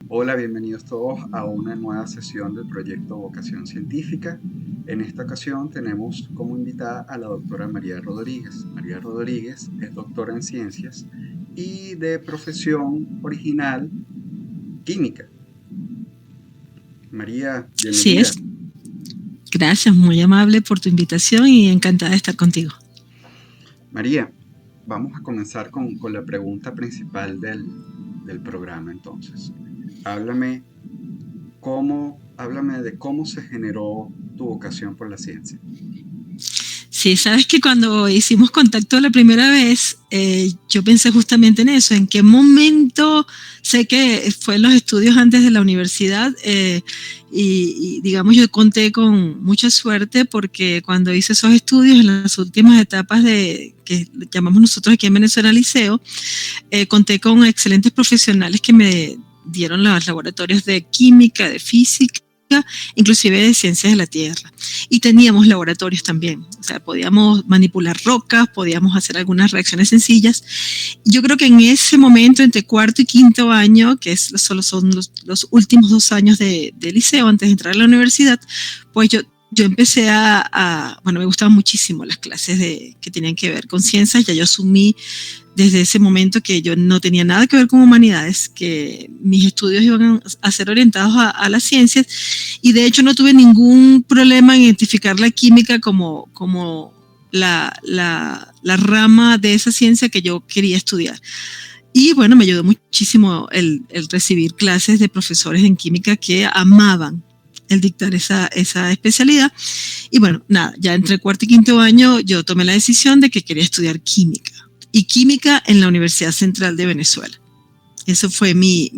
Hola, bienvenidos todos a una nueva sesión del proyecto Vocación Científica. En esta ocasión tenemos como invitada a la doctora María Rodríguez. María Rodríguez es doctora en ciencias y de profesión original química. María, Así bienvenida. es. Gracias, muy amable por tu invitación y encantada de estar contigo. María, vamos a comenzar con la pregunta principal del programa entonces. Háblame háblame de cómo se generó tu vocación por la ciencia. Sí, sabes que cuando hicimos contacto la primera vez, yo pensé justamente en eso, en qué momento, sé que fue en los estudios antes de la universidad, y digamos yo conté con mucha suerte porque cuando hice esos estudios en las últimas etapas de que llamamos nosotros aquí en Venezuela liceo, conté con excelentes profesionales que me dieron los laboratorios de química, de física, inclusive de ciencias de la tierra. Y teníamos laboratorios también, o sea, podíamos manipular rocas, podíamos hacer algunas reacciones sencillas. Yo creo que en ese momento, entre cuarto y quinto año, que solo son los últimos 2 años de liceo antes de entrar a la universidad, pues yo empecé bueno, me gustaban muchísimo las clases que tenían que ver con ciencias. Ya yo asumí desde ese momento que yo no tenía nada que ver con humanidades, que mis estudios iban a ser orientados a las ciencias, y de hecho no tuve ningún problema en identificar la química como la rama de esa ciencia que yo quería estudiar. Y bueno, me ayudó muchísimo el recibir clases de profesores en química que amaban el dictar esa especialidad. Y bueno, nada, ya entre cuarto y quinto año yo tomé la decisión de que quería estudiar química. Y química en la Universidad Central de Venezuela. Eso fue mi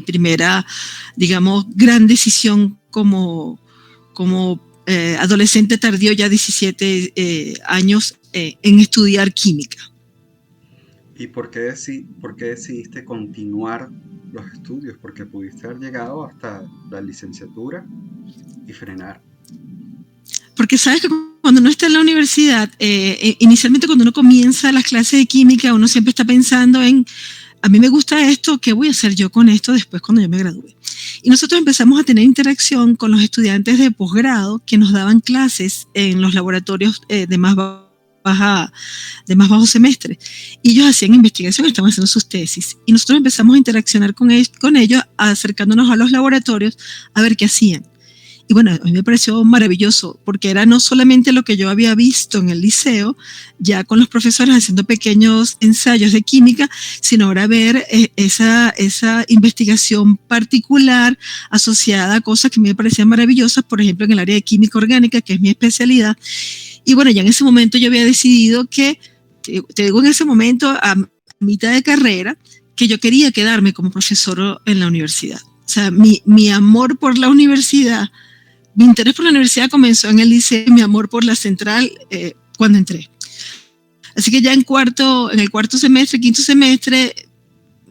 primera, digamos, gran decisión como adolescente tardío, ya 17 años, en estudiar química. ¿Y por qué decidiste continuar los estudios? Porque pudiste haber llegado hasta la licenciatura y frenar. Porque sabes que cuando uno está en la universidad, inicialmente cuando uno comienza las clases de química, uno siempre está pensando en, a mí me gusta esto, ¿qué voy a hacer yo con esto después cuando yo me gradúe? Y nosotros empezamos a tener interacción con los estudiantes de posgrado que nos daban clases en los laboratorios de más bajo semestre. Y ellos hacían investigación, estaban haciendo sus tesis. Y nosotros empezamos a interaccionar con ellos, acercándonos a los laboratorios a ver qué hacían. Y bueno, a mí me pareció maravilloso, porque era no solamente lo que yo había visto en el liceo, ya con los profesores haciendo pequeños ensayos de química, sino ahora ver esa investigación particular asociada a cosas que me parecían maravillosas, por ejemplo, en el área de química orgánica, que es mi especialidad. Y bueno, ya en ese momento yo había decidido que, te digo en ese momento, a mitad de carrera, que yo quería quedarme como profesor en la universidad. O sea, mi amor por la universidad, mi interés por la universidad comenzó en el liceo, mi amor por la central cuando entré. Así que ya en el cuarto semestre, quinto semestre,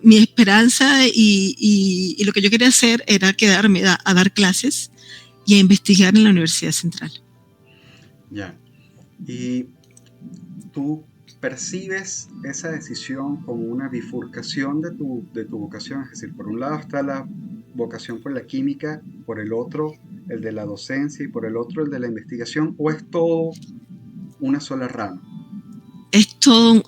mi esperanza y lo que yo quería hacer era quedarme a dar clases y a investigar en la Universidad Central. Ya. ¿Y tú percibes esa decisión como una bifurcación de tu vocación? Es decir, por un lado está la vocación por la química, por el otro el de la docencia y por el otro el de la investigación, ¿o es todo una sola rama? Es todo,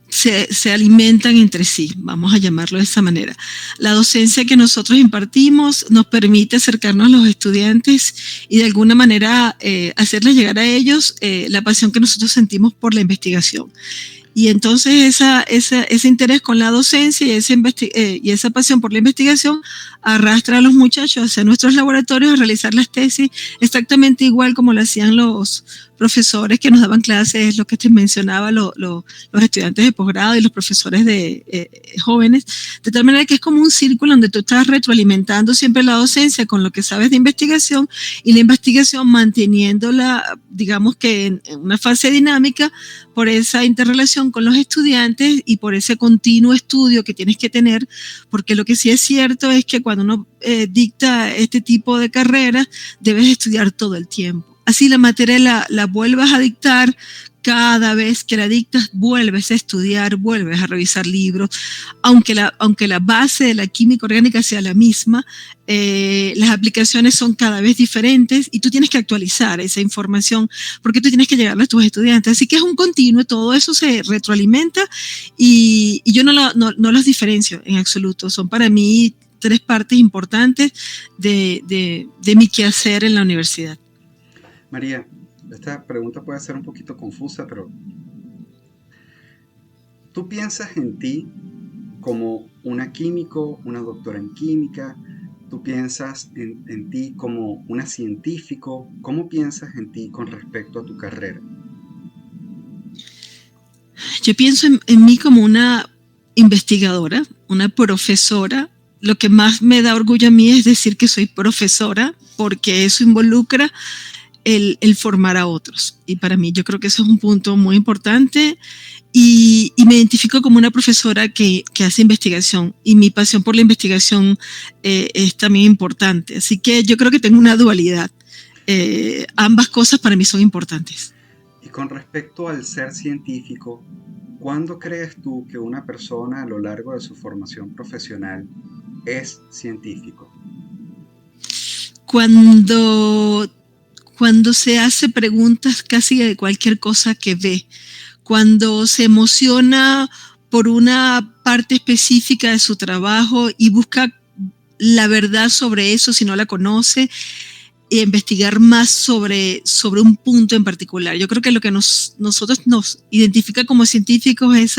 se alimentan entre sí, vamos a llamarlo de esa manera. La docencia que nosotros impartimos nos permite acercarnos a los estudiantes y de alguna manera hacerles llegar a ellos la pasión que nosotros sentimos por la investigación. Y entonces ese interés con la docencia y esa pasión por la investigación arrastra a los muchachos hacia nuestros laboratorios a realizar las tesis exactamente igual como lo hacían los profesores que nos daban clases, lo que te mencionaba, los estudiantes de posgrado y los profesores de jóvenes, de tal manera que es como un círculo donde tú estás retroalimentando siempre la docencia con lo que sabes de investigación y la investigación manteniéndola, digamos que en una fase dinámica por esa interrelación con los estudiantes y por ese continuo estudio que tienes que tener, porque lo que sí es cierto es que cuando uno dicta este tipo de carreras, debes estudiar todo el tiempo. Así la materia la vuelvas a dictar cada vez que la dictas vuelves a estudiar, vuelves a revisar libros, aunque la base de la química orgánica sea la misma, las aplicaciones son cada vez diferentes y tú tienes que actualizar esa información porque tú tienes que llegarle a tus estudiantes. Así que es un continuo, todo eso se retroalimenta y yo no los diferencio en absoluto. Son para mí 3 partes importantes de mi quehacer en la universidad. María, esta pregunta puede ser un poquito confusa, pero ¿tú piensas en ti como una químico, una doctora en química? ¿Tú piensas en ti como una científico? ¿Cómo piensas en ti con respecto a tu carrera? Yo pienso en mí como una investigadora, una profesora. Lo que más me da orgullo a mí es decir que soy profesora, porque eso involucra el formar a otros. Y para mí yo creo que eso es un punto muy importante y me identifico como una profesora que hace investigación y mi pasión por la investigación es también importante. Así que yo creo que tengo una dualidad. Ambas cosas para mí son importantes. Y con respecto al ser científico, ¿cuándo crees tú que una persona a lo largo de su formación profesional es científico? Cuando se hace preguntas casi de cualquier cosa que ve, cuando se emociona por una parte específica de su trabajo y busca la verdad sobre eso si no la conoce, e investigar más sobre un punto en particular. Yo creo que lo que nosotros nos identifica como científicos es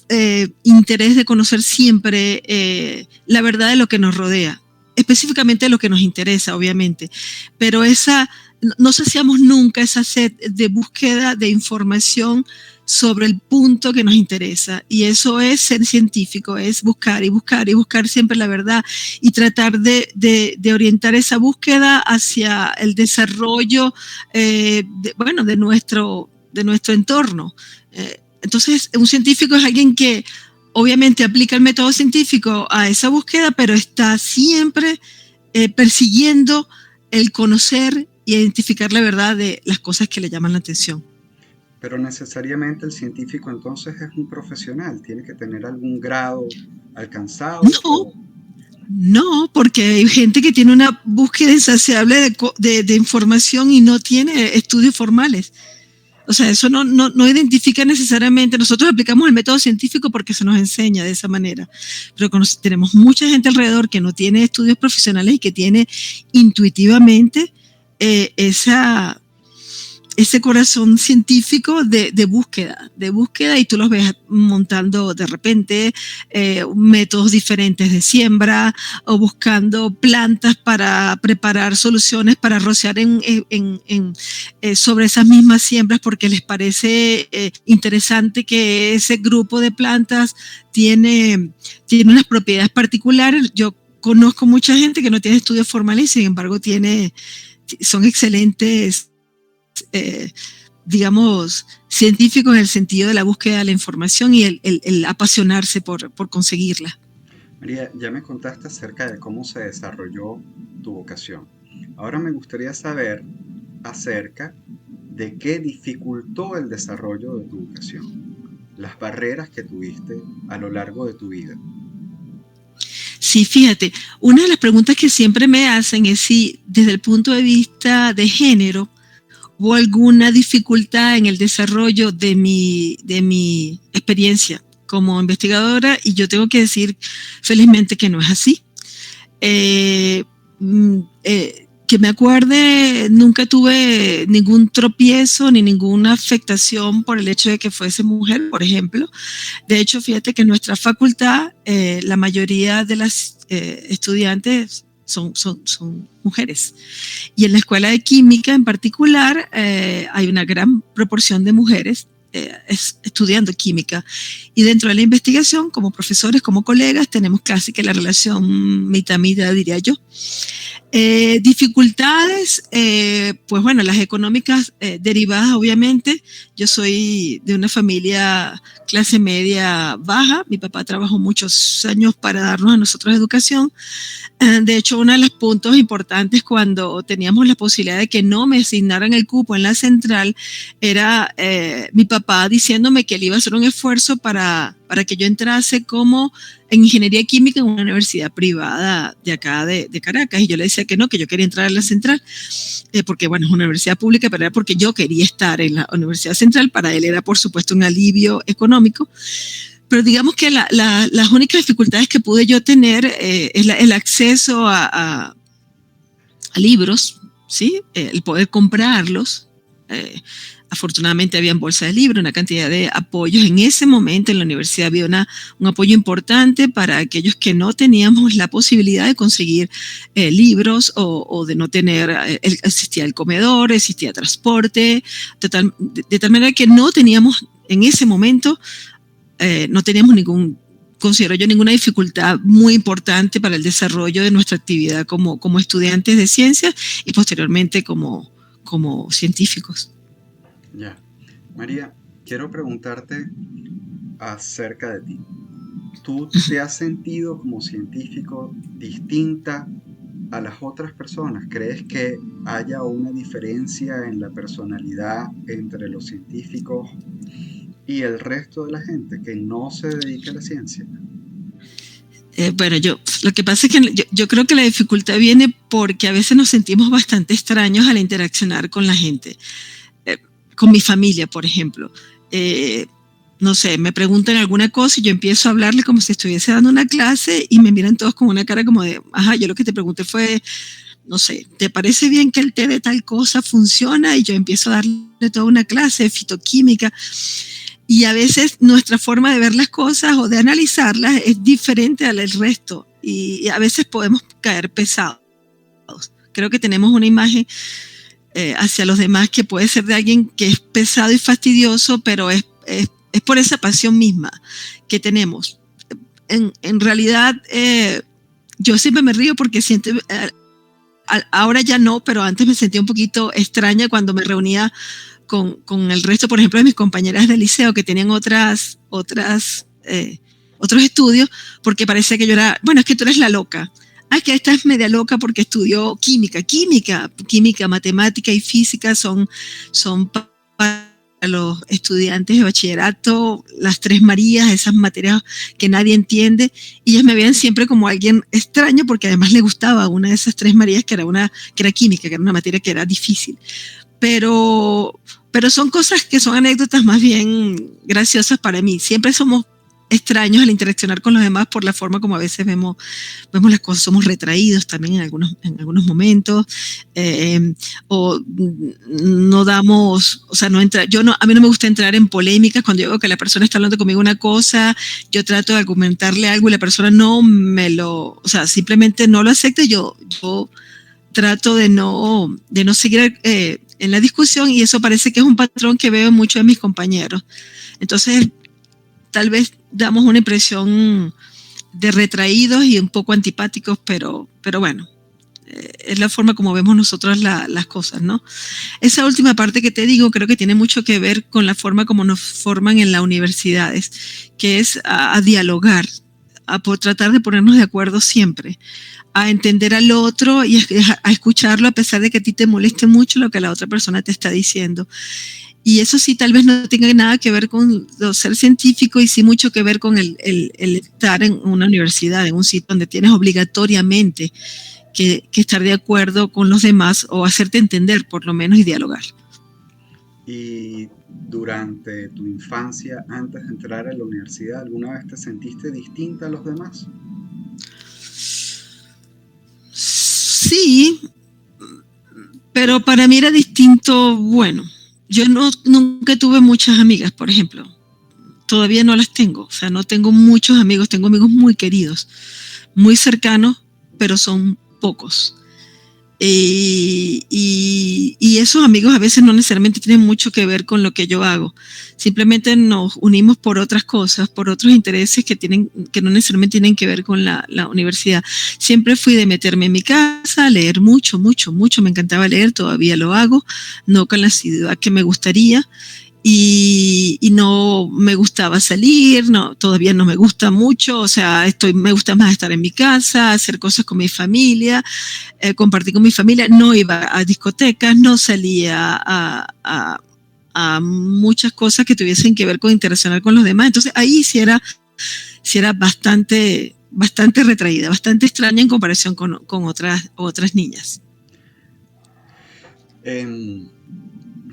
ese interés de conocer siempre la verdad de lo que nos rodea, específicamente lo que nos interesa, obviamente, pero no saciamos nunca esa sed de búsqueda de información sobre el punto que nos interesa, y eso es ser científico, es buscar y buscar y buscar siempre la verdad y tratar de orientar esa búsqueda hacia el desarrollo de nuestro entorno. Entonces, un científico es alguien que obviamente aplica el método científico a esa búsqueda, pero está siempre persiguiendo el conocer y identificar la verdad de las cosas que le llaman la atención. Pero necesariamente el científico entonces es un profesional, tiene que tener algún grado alcanzado. No, porque hay gente que tiene una búsqueda insaciable de información y no tiene estudios formales. O sea, eso no identifica necesariamente. Nosotros aplicamos el método científico porque se nos enseña de esa manera. Pero tenemos mucha gente alrededor que no tiene estudios profesionales y que tiene intuitivamente ese corazón científico de búsqueda, y tú los ves montando de repente métodos diferentes de siembra o buscando plantas para preparar soluciones para rociar sobre esas mismas siembras porque les parece interesante que ese grupo de plantas tiene unas propiedades particulares. Yo conozco mucha gente que no tiene estudios formales y sin embargo son excelentes digamos, científicos en el sentido de la búsqueda de la información y el apasionarse por conseguirla. María, ya me contaste acerca de cómo se desarrolló tu vocación. Ahora me gustaría saber acerca de qué dificultó el desarrollo de tu vocación, las barreras que tuviste a lo largo de tu vida. Sí, fíjate, una de las preguntas que siempre me hacen es si desde el punto de vista de género ¿hubo alguna dificultad en el desarrollo de mi experiencia como investigadora? Y yo tengo que decir felizmente que no es así. Que me acuerde, nunca tuve ningún tropiezo ni ninguna afectación por el hecho de que fuese mujer, por ejemplo. De hecho, fíjate que en nuestra facultad la mayoría de las estudiantes son mujeres. Y en la escuela de química en particular hay una gran proporción de mujeres estudiando química. Y dentro de la investigación, como profesores, como colegas, tenemos casi que la relación mitad-mitad, diría yo. Dificultades, pues bueno, las económicas derivadas, obviamente. Yo soy de una familia clase media baja. Mi papá trabajó muchos años para darnos a nosotros educación. De hecho, uno de los puntos importantes cuando teníamos la posibilidad de que no me asignaran el cupo en la central era mi papá diciéndome que él iba a hacer un esfuerzo para que yo entrase como en ingeniería química en una universidad privada de acá de Caracas. Y yo le decía que no, que yo quería entrar a la central, porque bueno, es una universidad pública, pero era porque yo quería estar en la universidad central. Para él era, por supuesto, un alivio económico. Pero digamos que las únicas dificultades que pude yo tener es el acceso a libros, ¿sí? El poder comprarlos. Afortunadamente había bolsas de libros, una cantidad de apoyos. En ese momento en la universidad había un apoyo importante para aquellos que no teníamos la posibilidad de conseguir libros o de no tener, existía el comedor, existía transporte, de tal manera que no teníamos en ese momento, no teníamos considero yo, ninguna dificultad muy importante para el desarrollo de nuestra actividad como estudiantes de ciencias y posteriormente como científicos. Ya. María, quiero preguntarte acerca de ti. ¿Tú te has sentido como científico distinta a las otras personas? ¿Crees que haya una diferencia en la personalidad entre los científicos y el resto de la gente que no se dedica a la ciencia? Bueno, lo que pasa es que yo creo que la dificultad viene porque a veces nos sentimos bastante extraños al interaccionar con la gente. Con mi familia, por ejemplo. No sé, me preguntan alguna cosa y yo empiezo a hablarle como si estuviese dando una clase y me miran todos con una cara como de, ajá, yo lo que te pregunté fue, no sé, ¿te parece bien que el té de tal cosa funciona? Y yo empiezo a darle toda una clase de fitoquímica. Y a veces nuestra forma de ver las cosas o de analizarlas es diferente al resto. Y a veces podemos caer pesados. Creo que tenemos una imagen hacia los demás que puede ser de alguien que es pesado y fastidioso, pero es por esa pasión misma que tenemos. En realidad, yo siempre me río porque siento, ahora ya no, pero antes me sentía un poquito extraña cuando me reunía con el resto, por ejemplo, de mis compañeras del liceo que tenían otros estudios, porque parecía que yo era, bueno, es que tú eres la loca. Ah, que esta es media loca porque estudió química, matemática y física son para los estudiantes de bachillerato, las tres Marías, esas materias que nadie entiende, y ellas me veían siempre como alguien extraño porque además le gustaba una de esas tres Marías que era química, que era una materia que era difícil. Pero son cosas que son anécdotas más bien graciosas para mí. Siempre somos extraños al interaccionar con los demás por la forma como a veces vemos las cosas. Somos retraídos también en algunos momentos, o no damos, o sea, a mí no me gusta entrar en polémicas. Cuando yo veo que la persona está hablando conmigo una cosa, yo trato de argumentarle algo y la persona o sea, simplemente no lo acepta. Yo trato de no seguir en la discusión, y eso parece que es un patrón que veo en muchos de mis compañeros. Entonces, tal vez damos una impresión de retraídos y un poco antipáticos, pero bueno, es la forma como vemos nosotros las cosas, ¿no? Esa última parte que te digo creo que tiene mucho que ver con la forma como nos forman en las universidades, que es a dialogar, a tratar de ponernos de acuerdo siempre, a entender al otro y a escucharlo a pesar de que a ti te moleste mucho lo que la otra persona te está diciendo. Y eso sí, tal vez no tenga nada que ver con ser científico, y sí mucho que ver con el estar en una universidad, en un sitio donde tienes obligatoriamente que estar de acuerdo con los demás o hacerte entender por lo menos y dialogar. ¿Y durante tu infancia, antes de entrar a la universidad, alguna vez te sentiste distinta a los demás? Sí, pero para mí era distinto. Bueno, yo nunca tuve muchas amigas, por ejemplo. Todavía no las tengo. O sea, no tengo muchos amigos. Tengo amigos muy queridos, muy cercanos, pero son pocos. Y esos amigos a veces no necesariamente tienen mucho que ver con lo que yo hago. Simplemente nos unimos por otras cosas, por otros intereses que no necesariamente tienen que ver con la universidad. Siempre fui de meterme en mi casa, leer mucho, mucho, mucho. Me encantaba leer, todavía lo hago, no con la asiduidad que me gustaría. Y no me gustaba salir, no, todavía no me gusta mucho, o sea, me gusta más estar en mi casa, hacer cosas con mi familia, compartir con mi familia, no iba a discotecas, no salía a muchas cosas que tuviesen que ver con interaccionar con los demás, entonces ahí sí era bastante, bastante retraída, bastante extraña en comparación con otras niñas. Em,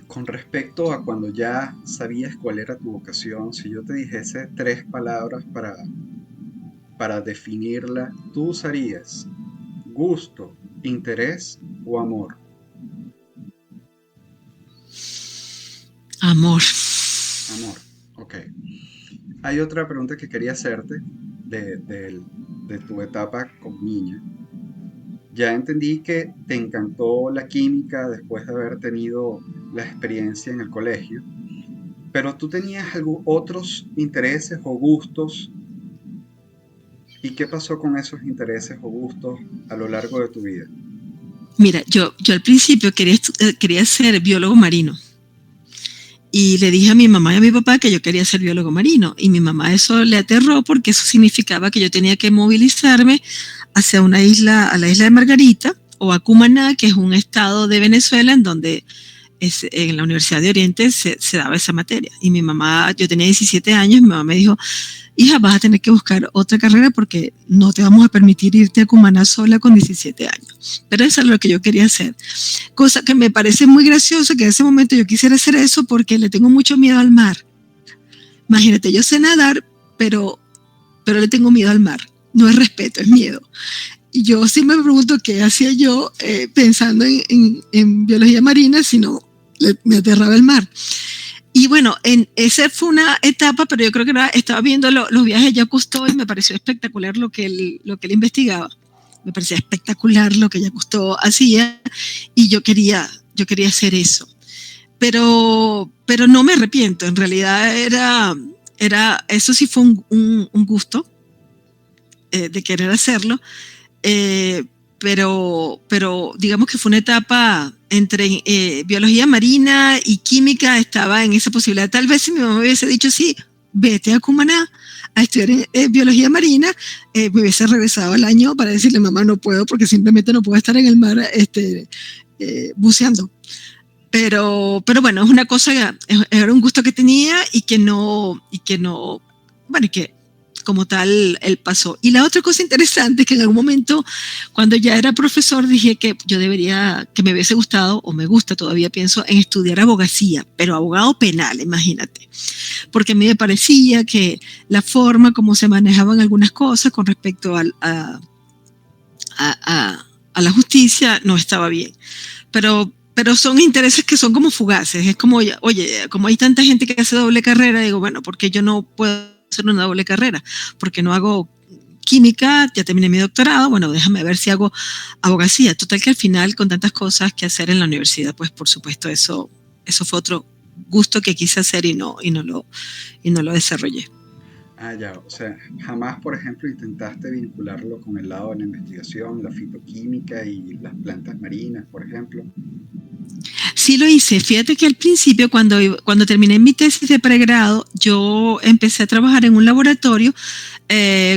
con respecto a cuando ya sabías cuál era tu vocación, si yo te dijese tres palabras para definirla, tú usarías gusto, interés o amor. Amor. Amor, ok. Hay otra pregunta que quería hacerte de tu etapa como niña. Ya entendí que te encantó la química después de haber tenido la experiencia en el colegio, pero tú tenías otros intereses o gustos. ¿Y qué pasó con esos intereses o gustos a lo largo de tu vida? Mira, yo al principio quería ser biólogo marino. Y le dije a mi mamá y a mi papá que yo quería ser biólogo marino. Y mi mamá eso le aterró porque eso significaba que yo tenía que movilizarme hacia una isla, a la isla de Margarita o a Cumaná, que es un estado de Venezuela en donde en la Universidad de Oriente se daba esa materia. Y mi mamá, yo tenía 17 años, mi mamá me dijo, hija, vas a tener que buscar otra carrera porque no te vamos a permitir irte a Cumaná sola con 17 años. Pero eso es lo que yo quería hacer. Cosa que me parece muy gracioso que en ese momento yo quisiera hacer eso porque le tengo mucho miedo al mar. Imagínate, yo sé nadar, pero le tengo miedo al mar. No es respeto, es miedo. Y yo sí me pregunto qué hacía yo pensando en biología marina si no me aterraba el mar. Y bueno, esa fue una etapa, pero yo creo que estaba viendo los viajes de Jacques Cousteau y me pareció espectacular lo que él investigaba. Me parecía espectacular lo que Jacques Cousteau hacía y yo quería hacer eso. Pero no me arrepiento, en realidad eso sí fue un gusto de querer hacerlo. Pero digamos que fue una etapa entre biología marina y química, estaba en esa posibilidad. Tal vez si mi mamá me hubiese dicho, sí, vete a Cumaná a estudiar biología marina, me hubiese regresado al año para decirle, mamá, no puedo porque simplemente no puedo estar en el mar buceando. Pero bueno, es una cosa, era un gusto que tenía y que no, bueno, que como tal él pasó. Y la otra cosa interesante es que en algún momento, cuando ya era profesor, dije que yo que me hubiese gustado, o me gusta todavía, pienso, en estudiar abogacía, pero abogado penal, imagínate. Porque a mí me parecía que la forma como se manejaban algunas cosas con respecto a la justicia no estaba bien. Pero son intereses que son como fugaces. Es como, oye, como hay tanta gente que hace doble carrera, digo, bueno, ¿por qué yo no puedo hacer una doble carrera? Porque no hago química, ya terminé mi doctorado, bueno, déjame ver si hago abogacía. Total que al final, con tantas cosas que hacer en la universidad, pues por supuesto eso fue otro gusto que quise hacer y no lo desarrollé. Ah, ya, o sea, jamás, por ejemplo, intentaste vincularlo con el lado de la investigación, la fitoquímica y las plantas marinas, por ejemplo. Sí lo hice. Fíjate que al principio, cuando terminé mi tesis de pregrado, yo empecé a trabajar en un laboratorio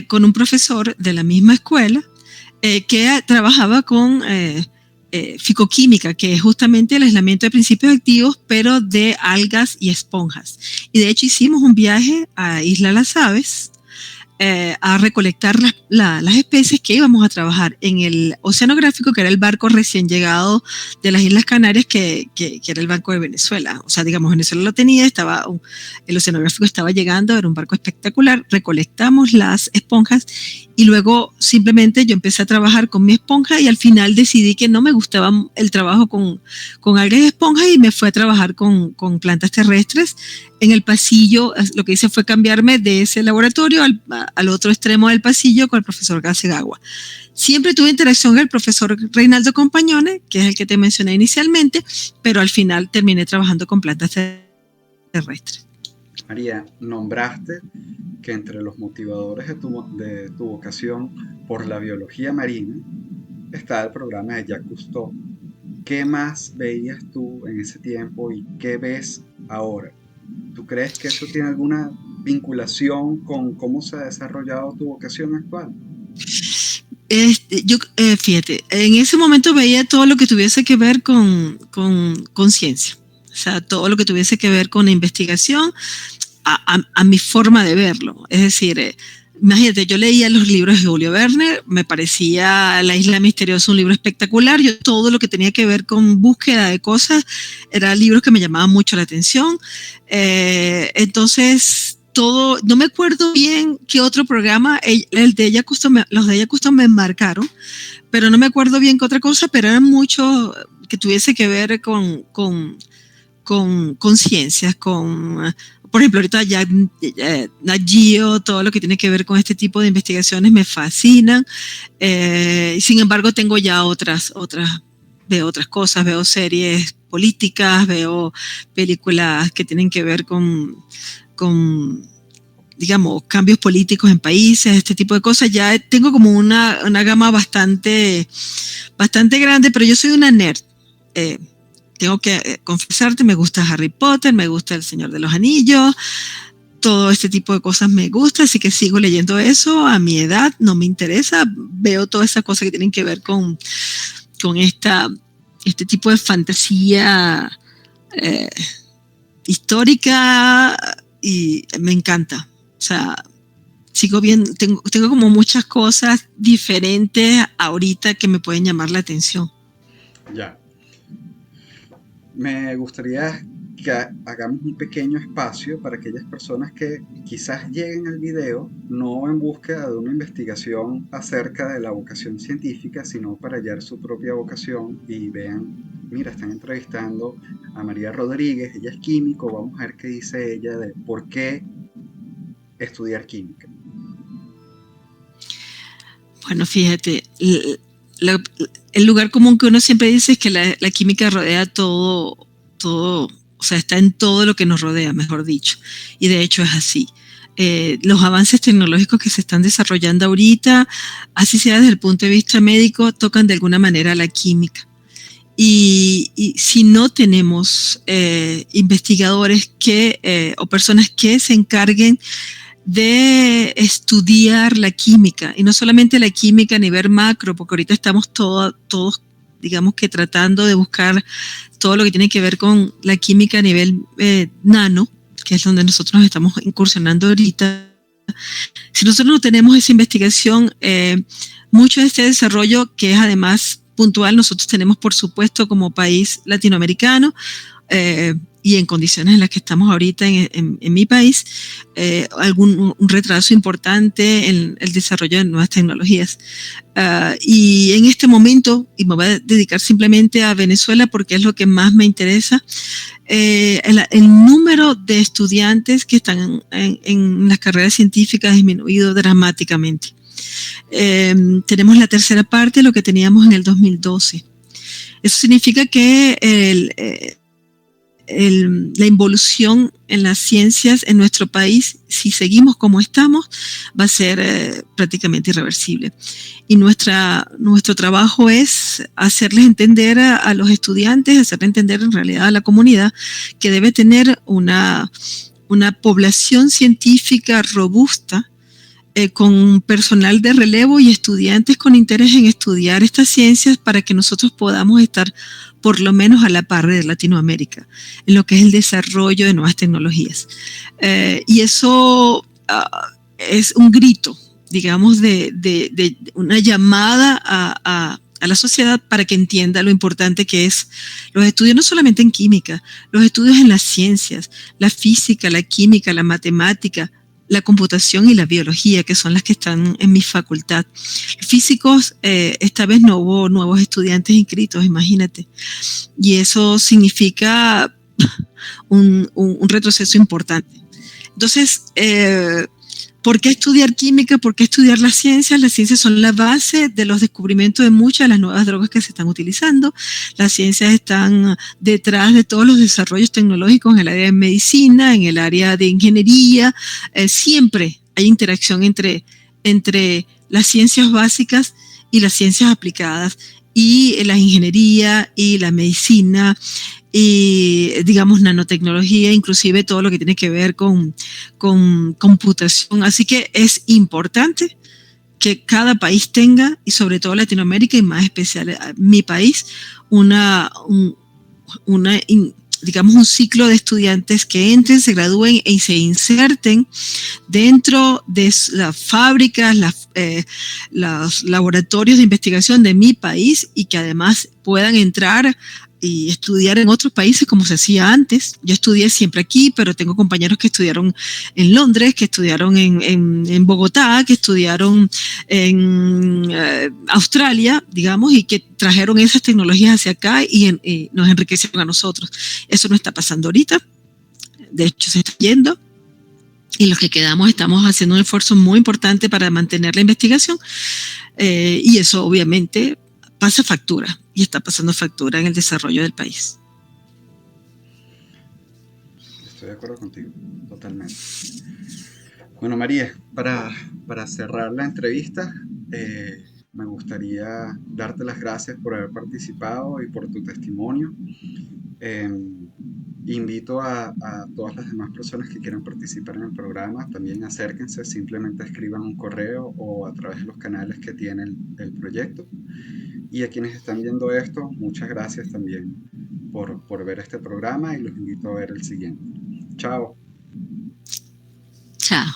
con un profesor de la misma escuela que trabajaba con ficoquímica, que es justamente el aislamiento de principios activos, pero de algas y esponjas. Y de hecho hicimos un viaje a Isla Las Aves a recolectar las especies que íbamos a trabajar en el oceanográfico, que era el barco recién llegado de las Islas Canarias, que era el Banco de Venezuela. O sea, digamos, Venezuela lo tenía, el oceanográfico estaba llegando, era un barco espectacular, recolectamos las esponjas y luego simplemente yo empecé a trabajar con mi esponja y al final decidí que no me gustaba el trabajo con algas y esponjas y me fui a trabajar con plantas terrestres en el pasillo, lo que hice fue cambiarme de ese laboratorio al otro extremo del pasillo con el profesor Gasegawa. Siempre tuve interacción con el profesor Reinaldo Compañone, que es el que te mencioné inicialmente, pero al final terminé trabajando con plantas terrestres. María, nombraste que entre los motivadores de tu vocación por la biología marina está el programa de Jacques Cousteau. ¿Qué más veías tú en ese tiempo y qué ves ahora? ¿Tú crees que eso tiene alguna vinculación con cómo se ha desarrollado tu vocación actual? Fíjate, en ese momento veía todo lo que tuviese que ver con ciencia. O sea, todo lo que tuviese que ver con la investigación a mi forma de verlo. Es decir, imagínate, yo leía los libros de Julio Verne, me parecía La Isla Misteriosa un libro espectacular. Yo todo lo que tenía que ver con búsqueda de cosas eran libros que me llamaban mucho la atención. Entonces, todo, no me acuerdo bien qué otro programa, los de Ella Custom me marcaron, pero no me acuerdo bien qué otra cosa, pero eran muchos que tuviese que ver con ciencias, por ejemplo, ahorita ya Nat Geo, todo lo que tiene que ver con este tipo de investigaciones me fascinan. Sin embargo, tengo ya veo otras cosas, veo series políticas, veo películas que tienen que ver con digamos, cambios políticos en países, este tipo de cosas. Ya tengo como una gama bastante grande, pero yo soy una nerd. Tengo que confesarte, me gusta Harry Potter, me gusta El Señor de los Anillos, todo este tipo de cosas me gusta, así que sigo leyendo eso. A mi edad no me interesa, veo todas esas cosas que tienen que ver con este tipo de fantasía histórica y me encanta. O sea, sigo viendo, tengo como muchas cosas diferentes ahorita que me pueden llamar la atención. Ya. Me gustaría que hagamos un pequeño espacio para aquellas personas que quizás lleguen al video no en búsqueda de una investigación acerca de la vocación científica, sino para hallar su propia vocación y vean, mira, están entrevistando a María Rodríguez, ella es químico, vamos a ver qué dice ella de por qué estudiar química. Bueno, fíjate, el lugar común que uno siempre dice es que la química rodea todo, o sea, está en todo lo que nos rodea, mejor dicho. Y de hecho es así. Los avances tecnológicos que se están desarrollando ahorita, así sea desde el punto de vista médico, tocan de alguna manera la química. Y si no tenemos investigadores o personas que se encarguen de estudiar la química, y no solamente la química a nivel macro, porque ahorita estamos todos, digamos que tratando de buscar todo lo que tiene que ver con la química a nivel nano, que es donde nosotros nos estamos incursionando ahorita. Si nosotros no tenemos esa investigación, mucho de este desarrollo, que es además puntual, nosotros tenemos, por supuesto, como país latinoamericano, y en condiciones en las que estamos ahorita en mi país, un retraso importante en el desarrollo de nuevas tecnologías. Y en este momento, y me voy a dedicar simplemente a Venezuela porque es lo que más me interesa, el número de estudiantes que están en las carreras científicas ha disminuido dramáticamente. Tenemos la tercera parte de lo que teníamos en el 2012. Eso significa que la involución en las ciencias en nuestro país, si seguimos como estamos, va a ser prácticamente irreversible. Y nuestro trabajo es hacerles entender a los estudiantes, hacerles entender en realidad a la comunidad que debe tener una población científica robusta, con personal de relevo y estudiantes con interés en estudiar estas ciencias para que nosotros podamos estar por lo menos a la par de Latinoamérica en lo que es el desarrollo de nuevas tecnologías. Y eso es un grito, digamos, de una llamada a la sociedad para que entienda lo importante que es los estudios, no solamente en química, los estudios en las ciencias, la física, la química, la matemática, la computación y la biología, que son las que están en mi facultad. Físicos, esta vez no hubo nuevos estudiantes inscritos, imagínate. Y eso significa un retroceso importante. Entonces, ¿por qué estudiar química? ¿Por qué estudiar las ciencias? Las ciencias son la base de los descubrimientos de muchas de las nuevas drogas que se están utilizando. Las ciencias están detrás de todos los desarrollos tecnológicos en el área de medicina, en el área de ingeniería. Siempre hay interacción entre las ciencias básicas y las ciencias aplicadas, y la ingeniería y la medicina y, digamos, nanotecnología, inclusive todo lo que tiene que ver con computación. Así que es importante que cada país tenga, y sobre todo Latinoamérica y más especial mi país, digamos, un ciclo de estudiantes que entren, se gradúen y se inserten dentro de las fábricas, los laboratorios de investigación de mi país, y que además puedan entrar y estudiar en otros países como se hacía antes. Yo estudié siempre aquí, pero tengo compañeros que estudiaron en Londres, que estudiaron en Bogotá, que estudiaron en Australia, digamos, y que trajeron esas tecnologías hacia acá y nos enriquecieron a nosotros. Eso no está pasando ahorita. De hecho, se está yendo. Y los que quedamos estamos haciendo un esfuerzo muy importante para mantener la investigación, y eso obviamente pasa factura, y está pasando factura en el desarrollo del país. Estoy de acuerdo contigo, totalmente. Bueno, María, para cerrar la entrevista, me gustaría darte las gracias por haber participado y por tu testimonio. Eh, Invito a todas las demás personas que quieran participar en el programa, también acérquense, simplemente escriban un correo o a través de los canales que tiene el proyecto. Y a quienes están viendo esto, muchas gracias también por ver este programa, y los invito a ver el siguiente. Chao. Chao.